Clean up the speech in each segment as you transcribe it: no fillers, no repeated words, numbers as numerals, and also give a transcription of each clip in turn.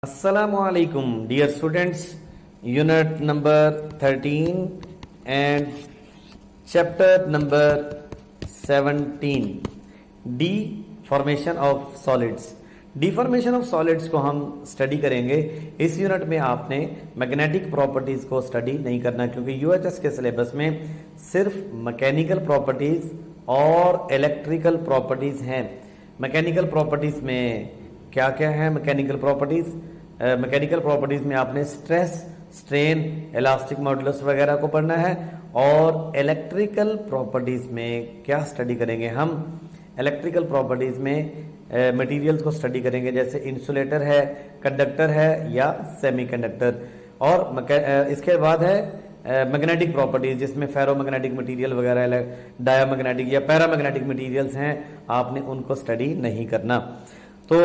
Assalamualaikum, dear students. Unit number 13 and chapter number 17. Deformation of solids. Deformation of solids को हम study करेंगे। इस unit में आपने मैग्नेटिक प्रॉपर्टीज को स्टडी नहीं करना, क्योंकि यूएचएस के सिलेबस में सिर्फ मैकेनिकल प्रॉपर्टीज और इलेक्ट्रिकल प्रॉपर्टीज हैं। मैकेनिकल प्रॉपर्टीज में क्या क्या है? मैकेनिकल प्रॉपर्टीज में आपने स्ट्रेस, स्ट्रेन, इलास्टिक मॉडुलस वगैरह को पढ़ना है। और इलेक्ट्रिकल प्रॉपर्टीज में क्या स्टडी करेंगे हम? इलेक्ट्रिकल प्रॉपर्टीज में मटेरियल्स को स्टडी करेंगे, जैसे इंसुलेटर है, कंडक्टर है या सेमीकंडक्टर। और इसके बाद है मैग्नेटिक प्रॉपर्टीज, जिसमें फेरोमैग्नेटिक मटेरियल वगैरह, डायामैग्नेटिक या पैरामैग्नेटिक मटेरियल्स हैं, आपने उनको स्टडी नहीं करना। तो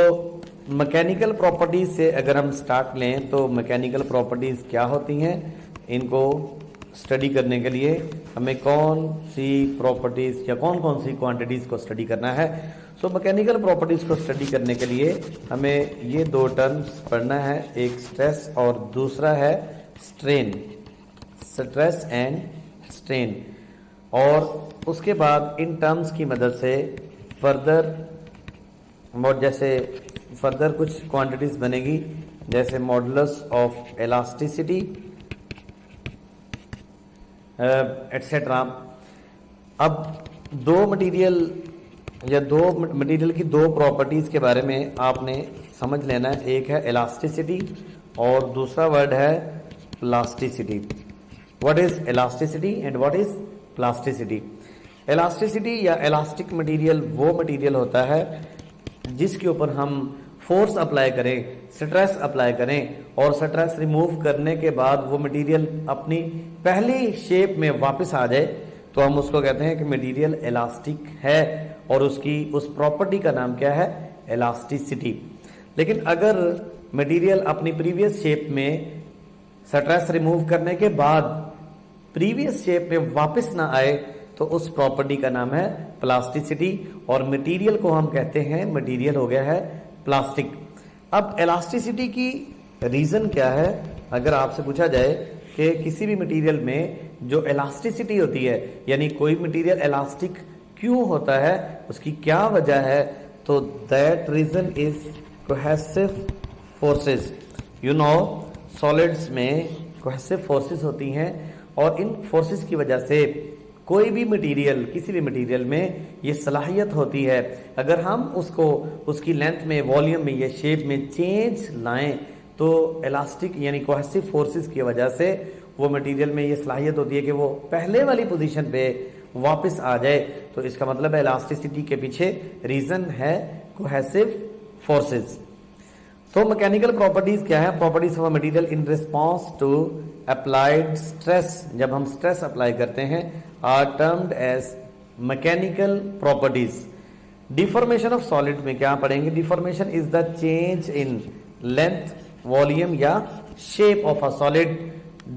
मैकेनिकल प्रॉपर्टीज से अगर हम स्टार्ट लें तो मैकेनिकल प्रॉपर्टीज क्या होती हैं, इनको स्टडी करने के लिए हमें कौन सी प्रॉपर्टीज या कौन कौन सी क्वांटिटीज को स्टडी करना है। सो मैकेनिकल प्रॉपर्टीज को स्टडी करने के लिए हमें ये दो टर्म्स पढ़ना है, एक स्ट्रेस और दूसरा है स्ट्रेन, स्ट्रेस एंड स्ट्रेन। और उसके बाद इन टर्म्स की मदद से फर्दर कुछ क्वांटिटीज बनेगी, जैसे मॉडुलस ऑफ इलास्टिसिटी एटसेट्रा। अब दो मटेरियल की दो प्रॉपर्टीज के बारे में आपने समझ लेना है। एक है इलास्टिसिटी और दूसरा वर्ड है plasticity. What is elasticity and what is plasticity? Elasticity या इलास्टिक मटेरियल वो मटेरियल होता है जिसके ऊपर हम फोर्स अप्लाई करें, स्ट्रेस अप्लाई करें और स्ट्रेस रिमूव करने के बाद वो मटेरियल अपनी पहली शेप में वापस आ जाए, तो हम उसको कहते हैं कि मटेरियल इलास्टिक है और उसकी उस प्रॉपर्टी का नाम क्या है? इलास्टिसिटी। लेकिन अगर मटेरियल अपनी प्रीवियस शेप में स्ट्रेस रिमूव करने के बाद प्रीवियस शेप में वापस ना आए, तो उस प्रॉपर्टी का नाम है प्लास्टिसिटी। और मटेरियल को हम कहते हैं, मटेरियल हो गया है प्लास्टिक। अब इलास्टिसिटी की रीजन क्या है? अगर आपसे पूछा जाए कि किसी भी मटेरियल में जो इलास्टिसिटी होती है, यानी कोई मटेरियल इलास्टिक क्यों होता है, उसकी क्या वजह है, तो that reason is cohesive forces. You know, solids में कोहेसिव फोर्सेस होती हैं और इन फोर्सेस की वजह से कोई भी मटेरियल, किसी भी मटेरियल में ये सलाहियत होती है, अगर हम उसको उसकी लेंथ में, वॉल्यूम में या शेप में चेंज लाएं, तो इलास्टिक यानी कोहेसिव फोर्सेस की वजह से वो मटेरियल में ये सलाहियत होती है कि वो पहले वाली पोजीशन पे वापस आ जाए। तो इसका मतलब है इलास्टिसिटी के पीछे रीजन है कोहेसिव फोर्सेस। तो मैकेनिकल प्रॉपर्टीज क्या है? Properties of a material in response to applied stress. जब हम स्ट्रेस अप्लाई करते हैं, are termed as mechanical properties. Deformation of solid में क्या पढ़ेंगे? Deformation is the change in length, volume या shape of a solid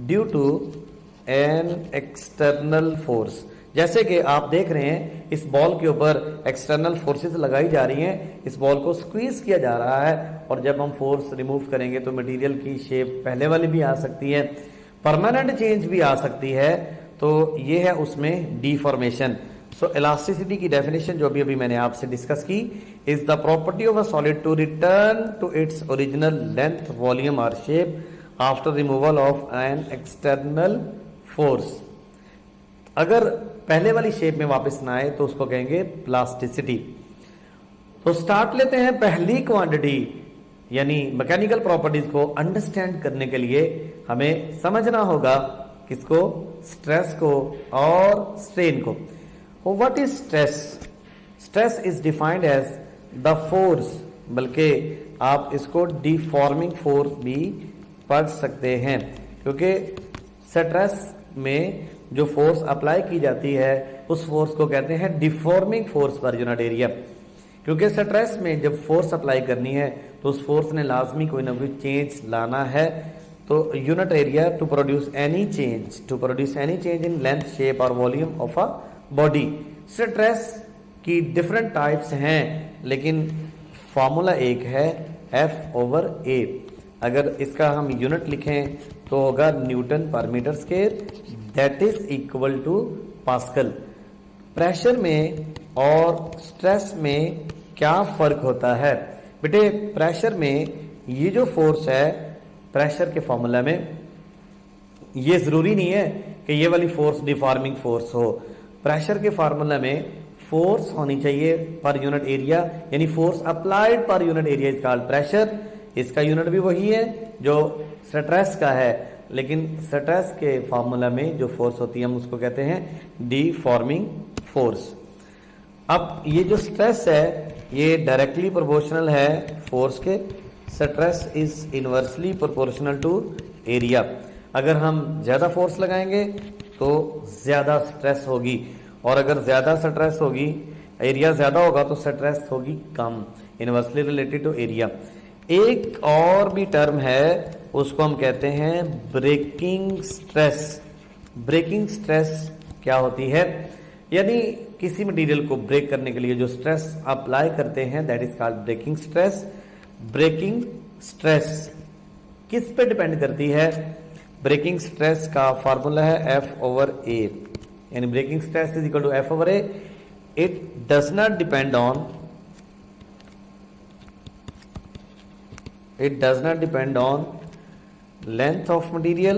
due to an external force. जैसे कि आप देख रहे हैं, इस बॉल के ऊपर एक्सटर्नल फोर्सेस लगाई जा रही हैं, इस बॉल को स्क्वीज किया जा रहा है, और जब हम फोर्स रिमूव करेंगे तो मटेरियल की शेप पहले वाली भी आ सकती है, परमानेंट चेंज भी आ सकती है। तो ये है उसमें डिफॉर्मेशन। सो इलास्टिसिटी की डेफिनेशन जो भी अभी मैंने आपसे डिस्कस की, is the property of a solid to return to its original length, volume और shape after removal of an external force. अगर पहले वाली शेप में वापस ना आए तो उसको कहेंगे प्लास्टिसिटी। तो स्टार्ट लेते हैं पहली क्वांटिटी, यानी मैकेनिकल प्रॉपर्टीज को अंडरस्टैंड करने के लिए हमें समझना होगा किसको? स्ट्रेस को और स्ट्रेन को। What is stress? Stress is defined as the force, बल्कि आप इसको डिफॉर्मिंग फोर्स भी पढ़ सकते हैं, क्योंकि स्ट्रेस में जो फोर्स अप्लाई की जाती है उस फोर्स को कहते हैं deforming force per unit area. क्योंकि स्ट्रेस में जब फोर्स अप्लाई करनी है तो उस फोर्स ने लाजमी कोई ना कोई चेंज लाना है। तो unit area to produce any change in length, shape और volume of a body. Stress की डिफरेंट टाइप्स हैं, लेकिन फॉर्मूला एक है F/A। अगर इसका हम यूनिट लिखें तो होगा न्यूटन पर metre square, that is equal to pascal. Pressure में और स्ट्रेस में क्या फर्क होता है? बेटे प्रेशर में ये जो फोर्स है, प्रेशर के फॉर्मूला में ये जरूरी नहीं है कि ये वाली फोर्स डिफॉर्मिंग फोर्स हो। प्रेशर के फार्मूला में फोर्स होनी चाहिए पर यूनिट एरिया, यानी force applied per unit area is called pressure. इसका यूनिट भी वही है जो स्ट्रेस का है, लेकिन स्ट्रेस के फार्मूला में जो फोर्स होती है हम उसको कहते हैं डिफॉर्मिंग फोर्स। अब ये जो स्ट्रेस है ये डायरेक्टली प्रोपोर्शनल है फोर्स के। Stress is inversely proportional to area. अगर हम ज्यादा फोर्स लगाएंगे तो ज्यादा स्ट्रेस होगी, और अगर ज्यादा स्ट्रेस होगी, एरिया ज्यादा होगा तो स्ट्रेस होगी कम, इनवर्सली रिलेटेड टू एरिया। एक और भी टर्म है, उसको हम कहते हैं ब्रेकिंग स्ट्रेस। ब्रेकिंग स्ट्रेस क्या होती है? यानी किसी मटेरियल को ब्रेक करने के लिए जो स्ट्रेस अप्लाई करते हैं that is called breaking stress. Breaking stress किस पे डिपेंड करती है? ब्रेकिंग स्ट्रेस का फार्मूला है F ओवर A, यानी breaking stress is equal to F over A। It does not depend on length of material,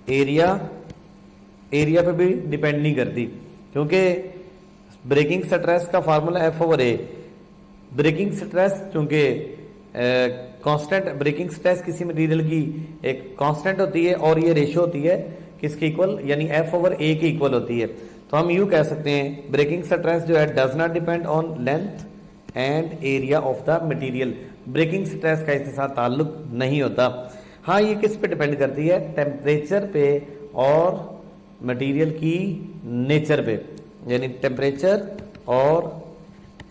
area पे भी depend नहीं करती, क्योंकि ब्रेकिंग स्ट्रेस का formula F over A। Breaking stress चूंकि कांस्टेंट, ब्रेकिंग स्ट्रेस किसी material की एक कांस्टेंट होती है और ये रेशियो होती है किसके इक्वल, यानी F ओवर A के इक्वल होती है। तो हम यूं कह सकते हैं ब्रेकिंग स्ट्रेस जो है does not depend on length and area of the material. Breaking stress का इसके साथ ताल्लुक नहीं होता। हाँ, ये किस पे डिपेंड करती है? टेम्परेचर पे और मटेरियल की नेचर पे, यानी टेम्परेचर और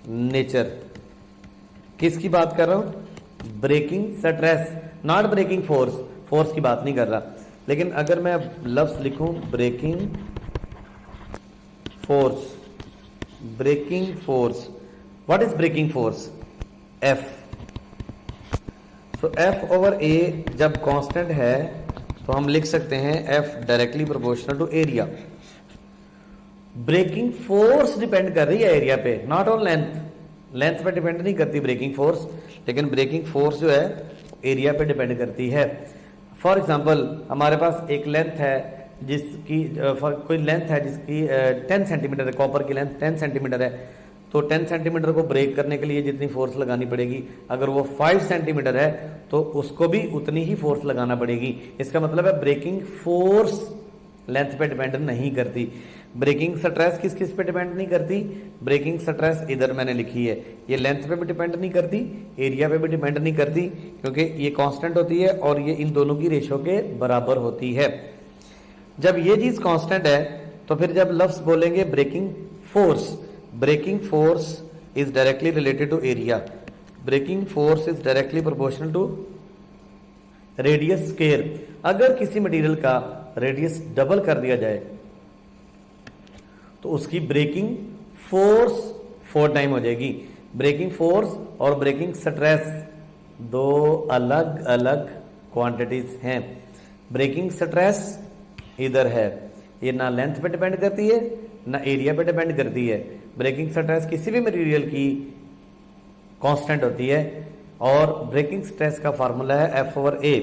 नेचर। किसकी बात कर रहा हूं? Breaking stress, not breaking force. Force की बात नहीं कर रहा। लेकिन अगर मैं लफ्ज लिखूं breaking force, breaking force, what is breaking force? F। तो F ओवर A जब कांस्टेंट है तो हम लिख सकते हैं F directly proportional to area. Breaking force depend कर रही है एरिया पे, नॉट ऑन लेंथ। लेंथ पे डिपेंड नहीं करती ब्रेकिंग फोर्स, लेकिन ब्रेकिंग फोर्स जो है एरिया पे डिपेंड करती है। फॉर एग्जांपल हमारे पास एक लेंथ है जिसकी कोई लेंथ है जिसकी 10 सेंटीमीटर है, कॉपर की लेंथ 10 सेंटीमीटर है, तो 10 सेंटीमीटर को ब्रेक करने के लिए जितनी फोर्स लगानी पड़ेगी, अगर वो 5 सेंटीमीटर है तो उसको भी उतनी ही फोर्स लगाना पड़ेगी। इसका मतलब है ब्रेकिंग फोर्स लेंथ पे डिपेंड नहीं करती। ब्रेकिंग स्ट्रेस किस किस पे डिपेंड नहीं करती? ब्रेकिंग स्ट्रेस इधर मैंने लिखी है, ये लेंथ पे भी डिपेंड नहीं करती, एरिया पे भी डिपेंड नहीं करती, क्योंकि ये कांस्टेंट होती है और ये इन दोनों की रेशो के बराबर होती है। जब ये चीज कांस्टेंट है तो फिर जब लफ्ज बोलेंगे breaking force is directly related to area. Breaking force is directly proportional to radius square. अगर किसी मटेरियल का रेडियस डबल कर दिया जाए तो उसकी ब्रेकिंग फोर्स 4 टाइम हो जाएगी। ब्रेकिंग फोर्स और ब्रेकिंग स्ट्रेस दो अलग अलग क्वांटिटीज हैं। ब्रेकिंग स्ट्रेस इधर है, ये ना लेंथ पे डिपेंड करती है ना एरिया पे डिपेंड करती है। ब्रेकिंग स्ट्रेस किसी भी मटेरियल की कांस्टेंट होती है और ब्रेकिंग स्ट्रेस का फार्मूला है F over A।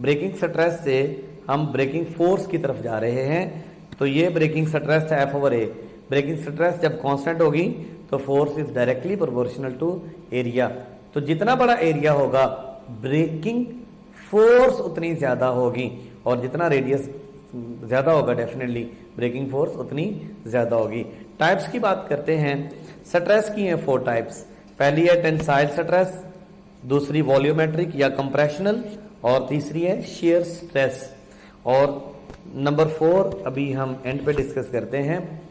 Breaking stress से हम ब्रेकिंग फोर्स की तरफ जा रहे हैं, तो ये ब्रेकिंग स्ट्रेस है F over A। Breaking stress जब कांस्टेंट होगी तो force is directly proportional to area. तो जितना बड़ा एरिया होगा ब्रेकिंग फोर्स उतनी ज्यादा होगी, और जितना रेडियस ज्यादा होगा डेफिनेटली ब्रेकिंग फोर्स उतनी ज्यादा होगी। टाइप्स की बात करते हैं। स्ट्रेस की है 4 टाइप्स। पहली है टेंसाइल स्ट्रेस, दूसरी वॉल्यूमेट्रिक या कंप्रेशनल, और तीसरी है शियर स्ट्रेस। और नंबर 4 अभी हम एंड पे डिस्कस करते हैं,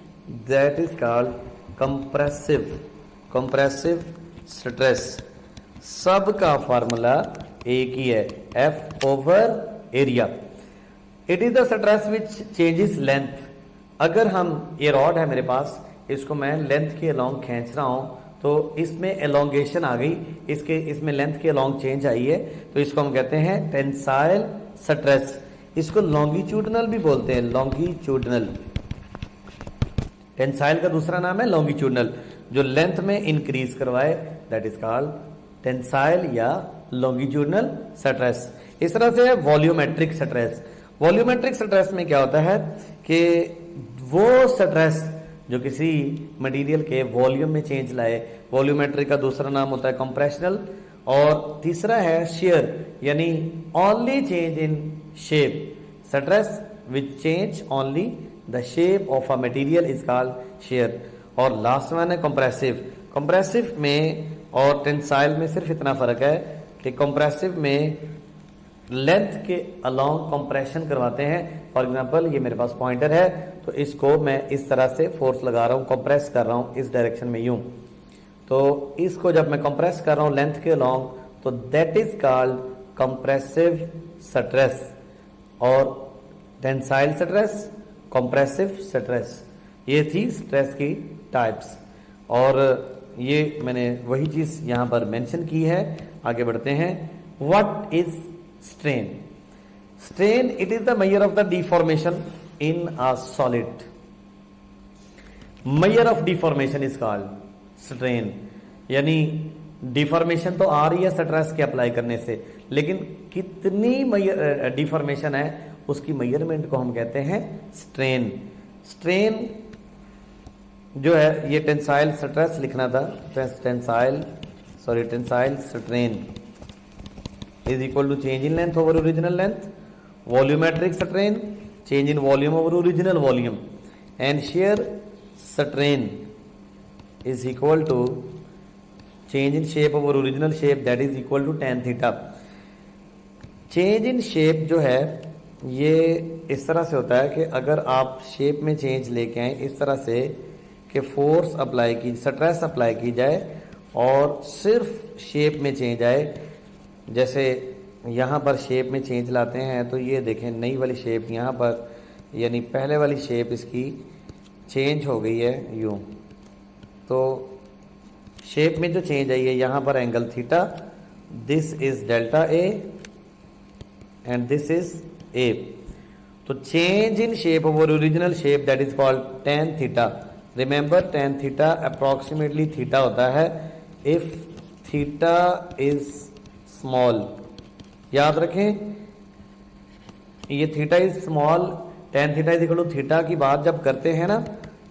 that is called compressive stress. सब का फार्मूला एक ही है, F over area. It is the stress which changes length. अगर हम, ये रॉड है मेरे पास, इसको मैं लेंथ के अलोंग खींच रहा हूं तो इसमें एलोंगेशन आ गई, इसमें लेंथ की अलोंग चेंज आई है, तो इसको हम कहते हैं टेंसाइल स्ट्रेस। इसको लॉन्गिट्यूडनल भी बोलते हैं, लॉन्गिट्यूडनल। टेंसाइल का दूसरा नाम है लॉन्गिट्यूडनल, जो लेंथ में इंक्रीज करवाए, दैट इज कॉल्ड टेंसाइल या लॉन्गिट्यूडनल स्ट्रेस। इस तरह से है वॉल्यूमेट्रिक स्ट्रेस। वॉल्यूमेट्रिक स्ट्रेस में क्या होता है कि वो स्ट्रेस जो किसी मटेरियल के वॉल्यूम में चेंज लाए, वॉल्यूमेट्रिक का दूसरा नाम होता है कंप्रेशनल, और तीसरा है शेयर, यानी only change in shape. Stress which change only the shape of a material is called share. और लास्ट वन है कंप्रेसिव। कंप्रेसिव में और टेंसाइल में सिर्फ इतना फर्क है कि कंप्रेसिव में लेंथ के अलोंग कंप्रेशन करवाते हैं। फॉर एग्जांपल ये मेरे पास पॉइंटर है, तो इसको मैं इस तरह से फोर्स लगा रहा हूं, कंप्रेस कर रहा हूं इस डायरेक्शन में यूं, तो इसको जब मैं कंप्रेस कर रहा हूं लेंथ के अलोंग, तो that is called compressive stress. और टेंसाइल स्ट्रेस, कंप्रेसिव स्ट्रेस, ये थी स्ट्रेस की टाइप्स। और ये मैंने वही चीज यहां पर मेंशन की है। आगे बढ़ते हैं। What is strain? Strain, it is the measure of the deformation in a solid. Measure of deformation is called strain. यानी डिफॉर्मेशन तो आ रही है स्ट्रेस के अप्लाई करने से, लेकिन कितनी डिफॉर्मेशन है उसकी मेजरमेंट को हम कहते हैं स्ट्रेन। स्ट्रेन जो है, ये टेंसाइल स्ट्रेस लिखना था, tensile strain is equal to change in length over original length, volumetric strain change in volume over original volume, and shear strain is equal to change in shape over original shape, that is equal to tan theta. Change in shape जो है ये इस तरह से होता है कि अगर आप शेप में चेंज लेके आए इस तरह से कि फोर्स अप्लाई की, स्ट्रेस अप्लाई की जाए और सिर्फ शेप में चेंज आए। जैसे यहाँ पर शेप में चेंज लाते हैं, तो ये देखें नई वाली शेप यहाँ पर, यानी पहले वाली शेप इसकी चेंज हो गई है यूं, तो शेप में जो चेंज आई है यहाँ पर angle theta, this is delta A and this is A. तो change in shape over original shape, that is called tan theta. Remember tan theta approximately theta होता है इफ थीटा इज स्मॉल। याद रखें, ये theta is small, tan theta is equal to theta की बात जब करते हैं ना,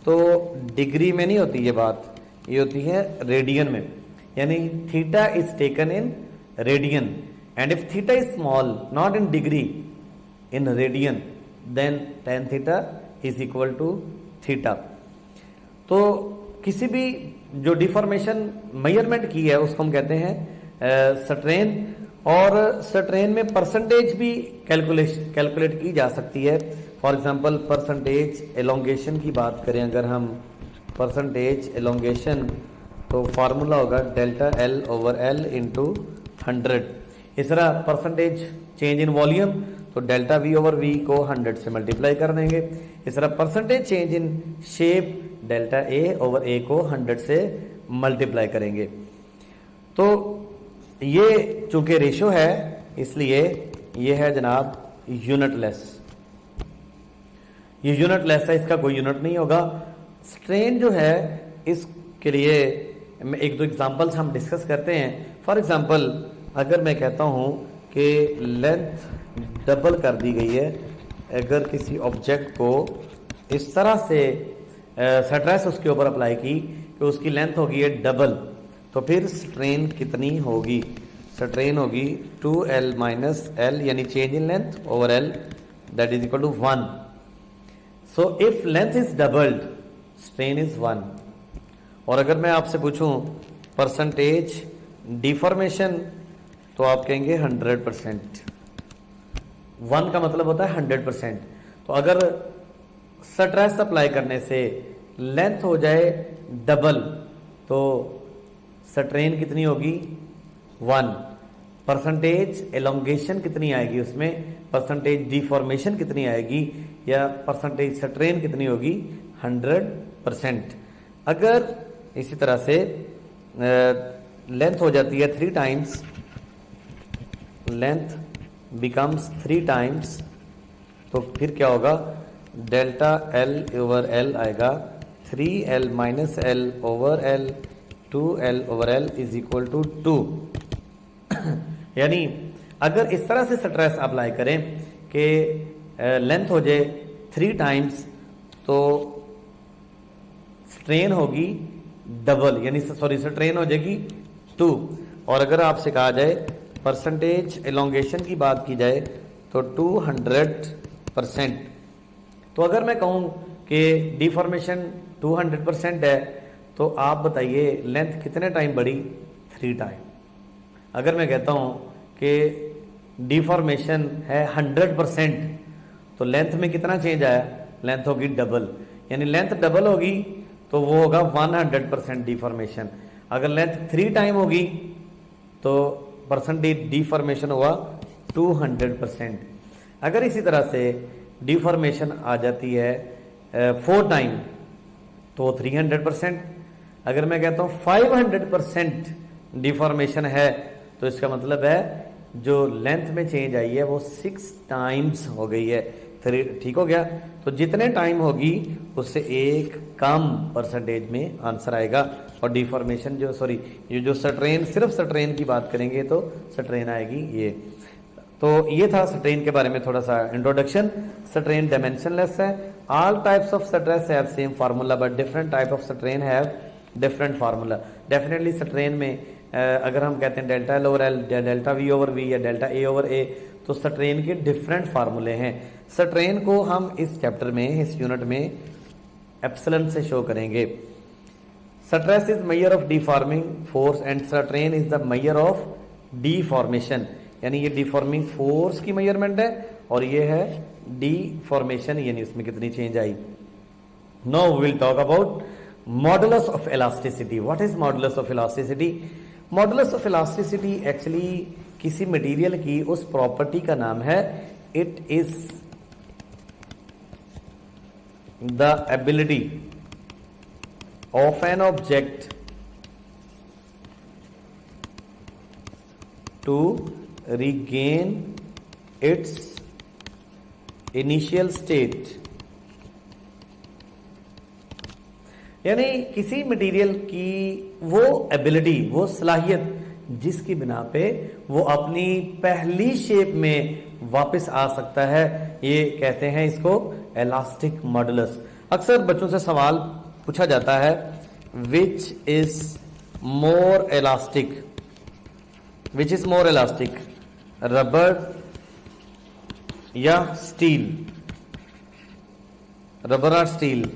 तो डिग्री में नहीं होती ये बात, ये होती है रेडियन में। यानी theta is taken in radian, and if theta is small not in degree, in radian, then tan theta is equal to theta. तो किसी भी जो डिफॉर्मेशन मेजरमेंट की है उसको हम कहते हैं स्ट्रेन। और स्ट्रेन में परसेंटेज भी कैलकुलेट की जा सकती है। फॉर एग्जांपल परसेंटेज एलोंगेशन की बात करें, अगर हम परसेंटेज एलोंगेशन, तो फार्मूला होगा delta L over L into 100। इस तरह परसेंटेज चेंज इन वॉल्यूम, तो डेल्टा वी ओवर वी को 100 से मल्टीप्लाई कर देंगे। इस तरह percentage change in shape, delta A over A को 100 से मल्टीप्लाई करेंगे। तो ये चूंकि रेशो है, इसलिए ये है जनाब यूनिटलेस। ये यूनिटलेस है, इसका कोई यूनिट नहीं होगा। स्ट्रेन जो है इसके लिए एक दो एग्जांपल्स हम डिस्कस करते हैं। फॉर एग्जांपल अगर मैं कहता हूं कि लेंथ डबल कर दी गई है, अगर किसी ऑब्जेक्ट को इस तरह से स्ट्रेस उसके ऊपर अप्लाई की कि उसकी लेंथ होगी है डबल, तो फिर स्ट्रेन कितनी होगी? स्ट्रेन होगी 2l माइनस एल, यानी change in length over L, that is equal to 1। So if length is doubled, strain is 1। और अगर मैं आपसे पूछूं परसेंटेज डिफॉर्मेशन, तो आप कहेंगे 100%। 1 का मतलब होता है 100%। तो अगर स्ट्रेस अप्लाई करने से लेंथ हो जाए डबल, तो स्ट्रेन कितनी होगी? 1। परसेंटेज एलोंगेशन कितनी आएगी उसमें, परसेंटेज डिफॉर्मेशन कितनी आएगी, या परसेंटेज स्ट्रेन कितनी होगी? 100%। अगर इसी तरह से लेंथ हो जाती है 3 टाइम्स, लेंथ बिकम्स 3 टाइम्स, तो फिर क्या होगा, डेल्टा एल ओवर एल आएगा 3L minus L over L 2L over L is equal to 2। यानी अगर इस तरह से स्ट्रेस अप्लाई करें कि लेंथ हो जाए 3 टाइम्स, तो स्ट्रेन होगी डबल, यानी सॉरी स्ट्रेन हो जाएगी 2। और अगर आपसे कहा जाए परसेंटेज एलोंगेशन की बात की जाए तो 200%। तो अगर मैं कहूं कि डिफॉर्मेशन 200% है, तो आप बताइए लेंथ कितने टाइम बढ़ी, 3 टाइम। अगर मैं कहता हूं कि डिफॉर्मेशन है 100%, तो लेंथ में कितना चेंज आया, लेंथ होगी डबल, यानी लेंथ डबल होगी तो वो होगा 100% डिफॉर्मेशन। अगर लेंथ 3 टाइम होगी तो परसेंटेज डिफॉर्मेशन हुआ 200%। अगर इसी तरह से डिफॉर्मेशन आ जाती है 4 टाइम तो 300%। अगर मैं कहता हूं 500% डिफॉर्मेशन है, तो इसका मतलब है जो लेंथ में चेंज आई है वो 6 टाइम्स हो गई है। ठीक हो गया। तो जितने टाइम होगी उससे एक कम परसेंटेज में आंसर आएगा। और डिफॉर्मेशन जो ये जो स्ट्रेन, सिर्फ स्ट्रेन की बात करेंगे तो स्ट्रेन आएगी ये। तो ये था स्ट्रेन के बारे में थोड़ा सा इंट्रोडक्शन। स्ट्रेन डायमेंशनलेस है। All types of stress have same formula but different type of strain have different formula. Definitely strain में अगर हम कहते हैं delta L over L, delta V over V या डेल्टा ए ओवर ए, तो strain के different फार्मूले हैं। स्ट्रेन को हम इस चैप्टर में, इस यूनिट में एप्सिलॉन से शो करेंगे। Stress is measure of deforming force and strain is the measure of deformation. यानी ये डिफॉर्मिंग फोर्स की मेजरमेंट है और ये है डिफॉर्मेशन, यानी उसमें कितनी चेंज आई। Now we will talk about modulus of elasticity. What is modulus of elasticity? Modulus of elasticity actually किसी मटेरियल की उस प्रॉपर्टी का नाम है। It is the ability of an object to regain its initial state। यानी किसी material की वो एबिलिटी, वो सलाहियत जिसकी बिना पे वो अपनी पहली शेप में वापस आ सकता है, ये कहते हैं इसको इलास्टिक मॉडुलस। अक्सर बच्चों से सवाल पूछा जाता है, which is more elastic, which is more elastic, rubber या स्टील, रबर और स्टील।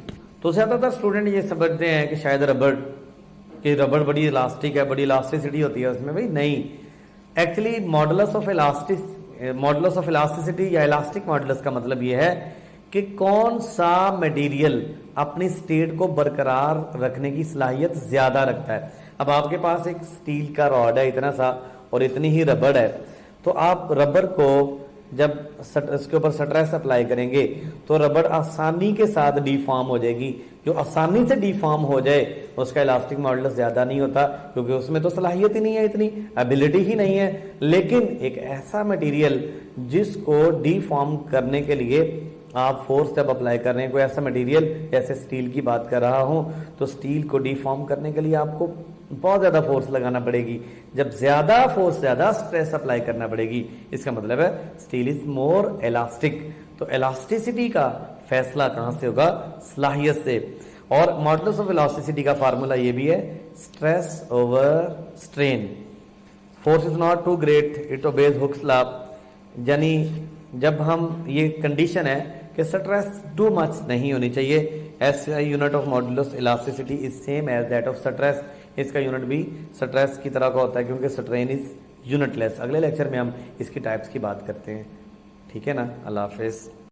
तो ज्यादातर स्टूडेंट ये समझते हैं कि शायद रबर बड़ी इलास्टिक है, बड़ी इलास्टिसिटी होती है उसमें। भाई नहीं, एक्चुअली मॉडुलस ऑफ इलास्टिसिटी या इलास्टिक मॉडुलस का मतलब ये है कि कौन सा मटेरियल अपनी स्टेट को बरकरार रखने की सलाहियत ज्यादा रखता है। अब आपके पास एक स्टील का रॉड है इतना सा और इतनी ही रबड़ है, तो आप रबर को जब इसके ऊपर स्ट्रेस अप्लाई करेंगे तो रबड़ आसानी के साथ डिफॉर्म हो जाएगी। जो आसानी से डिफॉर्म हो जाए उसका इलास्टिक मॉडुलस ज्यादा नहीं होता, क्योंकि उसमें तो सलाहियत ही नहीं है, इतनी एबिलिटी ही नहीं है। लेकिन एक ऐसा मटेरियल जिसको डिफॉर्म करने के लिए आप फोर्स जब अप्लाई कर रहे हैं, कोई ऐसा मटेरियल जैसे स्टील की बात कर रहा हूं, तो स्टील को डिफॉर्म करने के लिए आपको बहुत ज्यादा फोर्स लगाना पड़ेगी। जब ज्यादा फोर्स, ज्यादा स्ट्रेस अप्लाई करना पड़ेगी, इसका मतलब है स्टील इज मोर इलास्टिक। तो इलास्टिसिटी का फैसला कहां से होगा? सलाहियत से। और मॉडुलस ऑफ इलास्टिसिटी का फार्मूला ये भी है, stress over strain. Force is not too great, it obeys Hooke's law. यानी जब हम, ये कंडीशन है कि स्ट्रेस टू मच नहीं होनी चाहिए। SI unit of modulus elasticity is same as that of stress. इसका यूनिट भी स्ट्रेस की तरह का होता है, क्योंकि स्ट्रेन इज यूनिटलेस। अगले लेक्चर में हम इसकी टाइप्स की बात करते हैं। ठीक है ना? अल्लाह हाफिज।